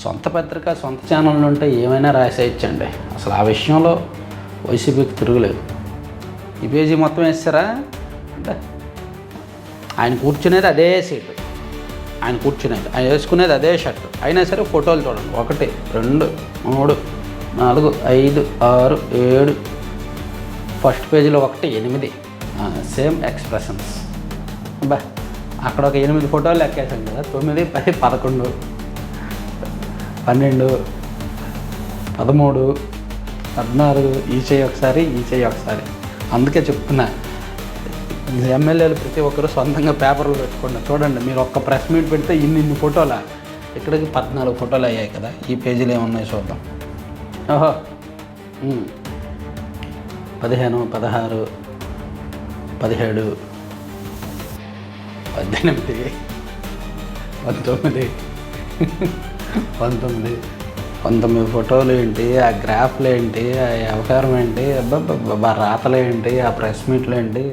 సొంత పత్రిక సొంత ఛానళ్ళు ఉంటే ఏమైనా రాసేయచ్చండి. అసలు ఆ విషయంలో వైసీపీకి తిరుగులేదు. ఈ పేజీ మొత్తం వేస్తారా అంటే ఆయన కూర్చునేది అదే సీటు, ఆయన కూర్చునేది, ఆయన వేసుకునేది అదే షర్టు, అయినా సరే ఫోటోలు చూడండి. 1 2 3 4 5 6 7, ఫస్ట్ పేజీలో 1 8, సేమ్ ఎక్స్ప్రెషన్స్. బా అక్కడ ఒక 8 ఫోటోలు లెక్కేసాం కదా, 9 10 11 12 13 14, ఈ చెయ్యి ఒకసారి ఈ చెయ్యి ఒకసారి. అందుకే చెప్తున్నా, ఎమ్మెల్యేలు ప్రతి ఒక్కరు సొంతంగా పేపర్లు పెట్టుకోండి. చూడండి, మీరు ఒక్క ప్రెస్ మీట్ పెడితే ఇన్ని ఫోటోలా, ఇక్కడికి 14 ఫోటోలు అయ్యాయి కదా. ఈ పేజీలు ఏమున్నాయి చూద్దాం. ఓహో 15 16 17 18 19 19 ఫోటోలు ఏంటి, ఆ గ్రాఫ్లు ఏంటి, ఆ వ్యవహారం ఏంటి, రాతలు ఏంటి, ఆ ప్రెస్ మీట్లు ఏంటి.